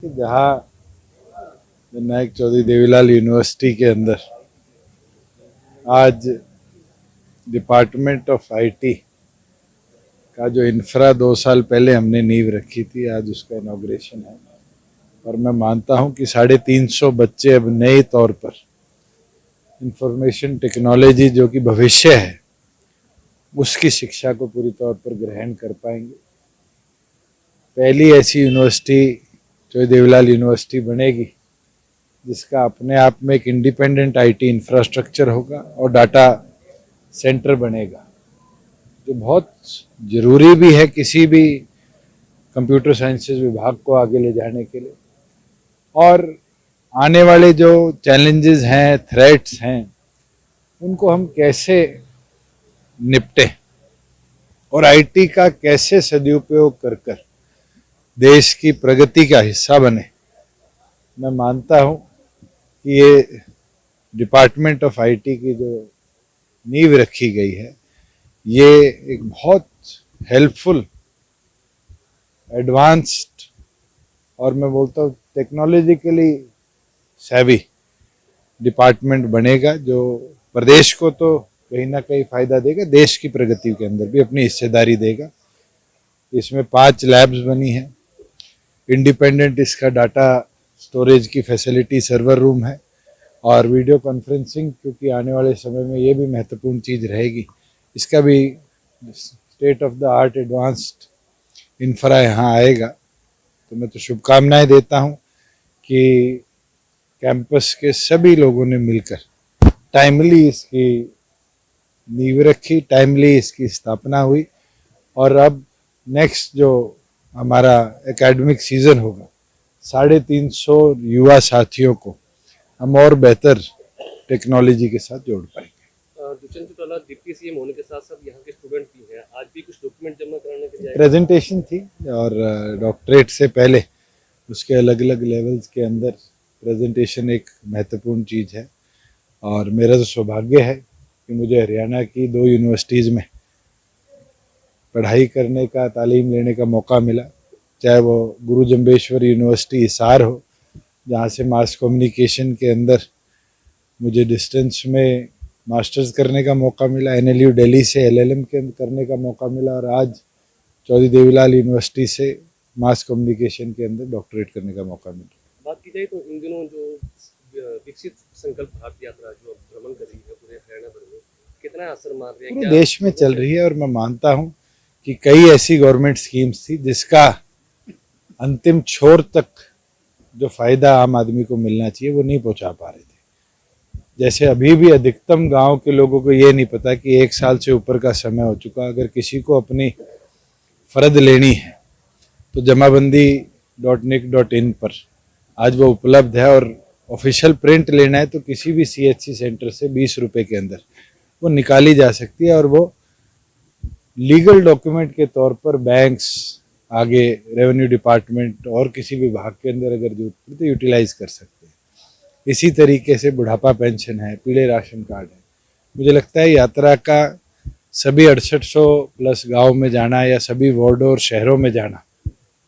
जहाँ विनायक चौधरी देवीलाल यूनिवर्सिटी के अंदर आज डिपार्टमेंट ऑफ आईटी का जो इंफ्रा 2 साल पहले हमने नींव रखी थी, आज उसका इनॉग्रेशन है। और मैं मानता हूं कि 350 बच्चे अब नए तौर पर इंफॉर्मेशन टेक्नोलॉजी जो कि भविष्य है उसकी शिक्षा को पूरी तौर पर ग्रहण कर पाएंगे। पहली ऐसी यूनिवर्सिटी चौधरी देवीलाल यूनिवर्सिटी बनेगी जिसका अपने आप में एक इंडिपेंडेंट आईटी इंफ्रास्ट्रक्चर होगा और डाटा सेंटर बनेगा, जो बहुत ज़रूरी भी है किसी भी कंप्यूटर साइंसेज विभाग को आगे ले जाने के लिए। और आने वाले जो चैलेंजेस हैं, थ्रेट्स हैं, उनको हम कैसे निपटें और आईटी का कैसे सदुपयोग कर कर देश की प्रगति का हिस्सा बने। मैं मानता हूं कि ये डिपार्टमेंट ऑफ आईटी की जो नींव रखी गई है, ये एक बहुत हेल्पफुल, एडवांस्ड और मैं बोलता हूँ टेक्नोलॉजिकली सेवी डिपार्टमेंट बनेगा, जो प्रदेश को तो कहीं ना कहीं फायदा देगा, देश की प्रगति के अंदर भी अपनी हिस्सेदारी देगा। इसमें 5 लैब्स बनी हैं, इंडिपेंडेंट इसका डाटा स्टोरेज की फैसिलिटी, सर्वर रूम है और वीडियो कॉन्फ्रेंसिंग, क्योंकि आने वाले समय में ये भी महत्वपूर्ण चीज़ रहेगी, इसका भी state of the art advanced infra यहाँ आएगा। तो मैं तो शुभकामनाएं देता हूँ कि कैंपस के सभी लोगों ने मिलकर टाइमली इसकी नींव रखी, टाइमली इसकी स्थापना हुई और अब नेक्स्ट जो हमारा एकेडमिक सीज़न होगा, 350 युवा साथियों को हम और बेहतर टेक्नोलॉजी के साथ जोड़ पाएंगे। दुष्यंत चौटाला डिप्टी सीएम होने के साथ साथ यहाँ के स्टूडेंट भी हैं, आज भी कुछ डॉक्यूमेंट जमा कराने के लिए प्रेजेंटेशन थी और डॉक्टरेट से पहले उसके अलग अलग लेवल्स के अंदर प्रेजेंटेशन एक महत्वपूर्ण चीज़ है। और मेरा तो सौभाग्य है कि मुझे हरियाणा की 2 यूनिवर्सिटीज़ में पढ़ाई करने का, तालीम लेने का मौका मिला, चाहे वो गुरु जम्बेश्वर यूनिवर्सिटी हिसार हो, जहाँ से मास कम्युनिकेशन के अंदर मुझे डिस्टेंस में मास्टर्स करने का मौका मिला, एनएलयू दिल्ली से एलएलएम करने का मौका मिला, और आज चौधरी देवीलाल यूनिवर्सिटी से मास कम्युनिकेशन के अंदर डॉक्टरेट करने का मौका मिला। बात की जाए तो इन दिनों जो विकसित संकल्प भारत यात्रा जो भ्रमण कर रही है पूरे हरियाणा भर में, कितना असर मार रही है, पूरे देश में चल रही है। और मैं मानता हूँ कि कई ऐसी गवर्नमेंट स्कीम्स थी जिसका अंतिम छोर तक जो फायदा आम आदमी को मिलना चाहिए वो नहीं पहुंचा पा रहे थे। जैसे अभी भी अधिकतम गांव के लोगों को ये नहीं पता कि 1 साल से ऊपर का समय हो चुका, अगर किसी को अपनी फर्द लेनी है तो जमाबंदी.nic.in पर आज वो उपलब्ध है, और ऑफिशियल प्रिंट लेना है तो किसी भी CHC सेंटर से 20 रुपये के अंदर वो निकाली जा सकती है, और वो लीगल डॉक्यूमेंट के तौर पर बैंक्स, आगे रेवेन्यू डिपार्टमेंट और किसी विभाग के अंदर अगर जरूरत पड़े तो यूटिलाइज कर सकते हैं। इसी तरीके से बुढ़ापा पेंशन है, पीले राशन कार्ड है। मुझे लगता है यात्रा का सभी 6800 प्लस गांव में जाना या सभी वार्डों और शहरों में जाना,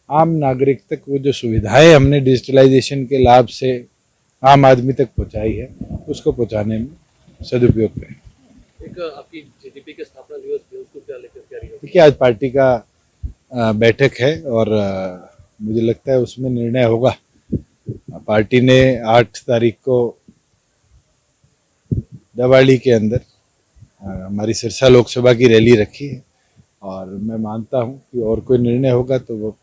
आम नागरिक तक वो जो सुविधाएं हमने डिजिटलाइजेशन के लाभ से आम आदमी तक पहुंचाई है, उसको पहुंचाने में सदुपयोग करें। एक आपकी जेडीपी के स्थापना दिवस भी, उसको क्या लेकर तैयारी होगी? देखिए, आज पार्टी का बैठक है और मुझे लगता है उसमें निर्णय होगा। पार्टी ने 8 तारीख को दवाड़ी के अंदर हमारी सिरसा लोकसभा की रैली रखी है, और मैं मानता हूं कि और कोई निर्णय होगा तो वो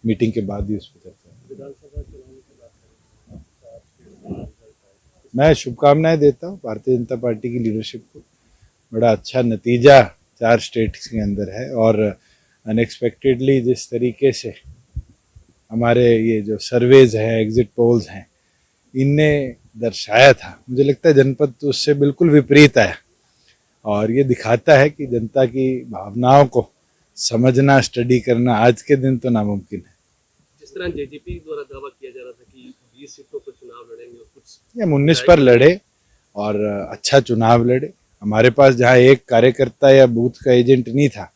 मीटिंग के बाद ही उस पर चर्चा होगी। विधानसभा चुनाव की बात करें, मैं शुभकामनाएं देता हूं भारतीय जनता पार्टी की लीडरशिप को। बड़ा अच्छा नतीजा 4 स्टेट्स के अंदर है, और अनएक्सपेक्टेडली जिस तरीके से हमारे ये जो सर्वेज हैं, एग्जिट पोल्स हैं, इनने दर्शाया था, मुझे लगता है जनपद तो उससे बिल्कुल विपरीत आया, और ये दिखाता है कि जनता की भावनाओं को समझना, स्टडी करना आज के दिन तो नामुमकिन है। जिस तरह जेजेपी द्वारा दावा किया जा रहा था कि 20 सीटों पर चुनाव लड़ेंगे और कुछ हम 19 पर लड़े और अच्छा चुनाव लड़े। हमारे पास जहाँ एक कार्यकर्ता या बूथ का एजेंट नहीं था,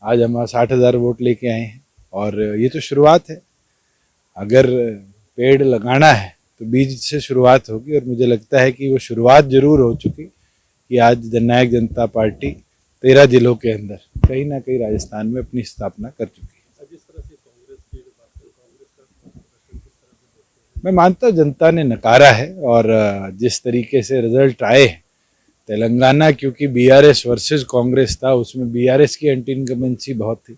आज हम 60,000 वोट लेके आए हैं, और ये तो शुरुआत है। अगर पेड़ लगाना है तो बीज से शुरुआत होगी, और मुझे लगता है कि वो शुरुआत जरूर हो चुकी कि आज जननायक जनता पार्टी 13 जिलों के अंदर कहीं ना कहीं राजस्थान में अपनी स्थापना कर चुकी है। जिस तरह से कांग्रेस की बात करें, कांग्रेस का प्रदर्शन किस तरह से देखते हैं? मैं मानता हूँ जनता ने नकारा है, और जिस तरीके से रिजल्ट आए तेलंगाना, क्योंकि बीआरएस वर्सेस कांग्रेस था, उसमें बीआरएस की एंटी इनकम्बेंसी बहुत थी,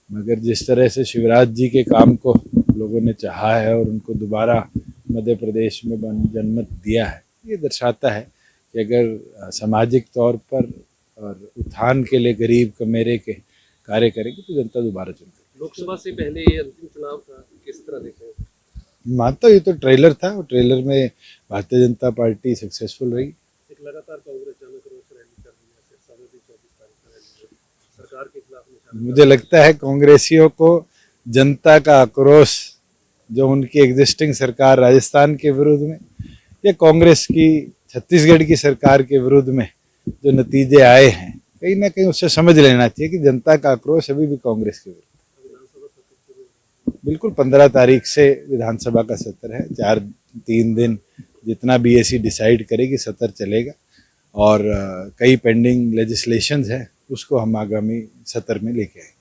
मगर जिस तरह से शिवराज जी के काम को लोगों ने चाहा है और उनको दोबारा मध्य प्रदेश में जनमत दिया है, ये दर्शाता है कि अगर सामाजिक तौर पर और उत्थान के लिए गरीब कमेरे के कार्य करेगी तो जनता दोबारा चुनेगी। लोकसभा से पहले ये अंतिम चुनाव था, किस तरह देखें? मानता हूँ ये तो ट्रेलर था, और ट्रेलर में भारतीय जनता पार्टी सक्सेसफुल रही। एक लगातार कांग्रेस जनक्रोश रैली कर रही है, सिरसा में भी 24 तारीख को रैली है, सरकार के खिलाफ निशाना। मुझे लगता है कांग्रेसियों को जनता का आक्रोश, जो उनकी एग्जिस्टिंग सरकार राजस्थान के विरुद्ध में या कांग्रेस की छत्तीसगढ़ की सरकार के विरुद्ध में जो नतीजे आए हैं, कहीं ना कहीं उससे समझ लेना चाहिए कि जनता का आक्रोश अभी भी कांग्रेस के विरुद्ध। विधानसभा सत्र शुरू बिल्कुल 15 तारीख से विधानसभा का सत्र है, 3 दिन जितना बीएसी डिसाइड करेगी सत्र चलेगा, और कई पेंडिंग लेजिस्लेशंस है, उसको हम आगामी सत्र में लेके आएंगे।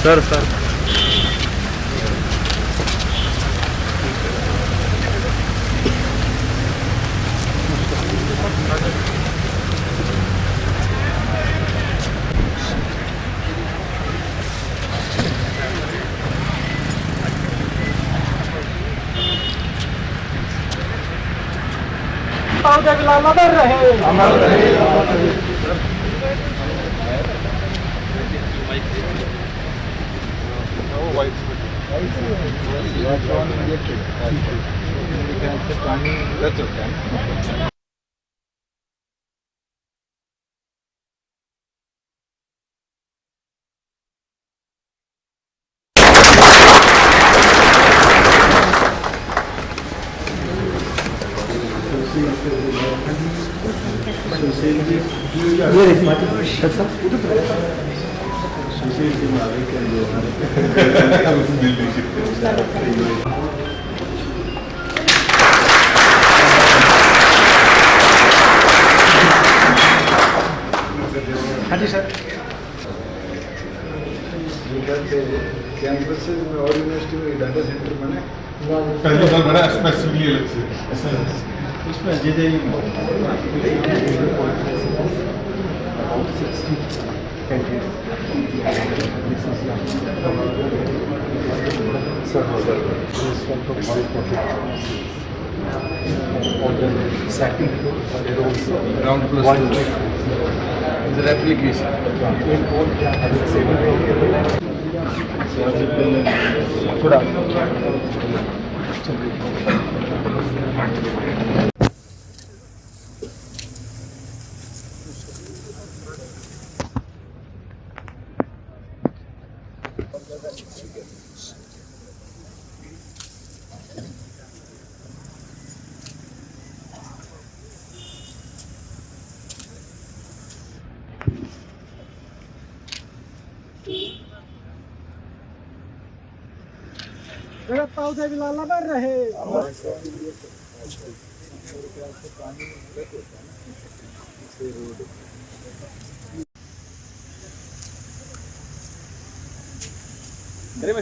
सर हाँ जी सर। कैंपस में और यूनिवर्सिटी में डाटा सेंटर बने, पहली बार बड़ा स्पेसिफिकली अलग से उसमें जे ग्राउंड प्लस एप्लीकेशन थोड़ा पौधे भी लाला बढ़ रहे। अरे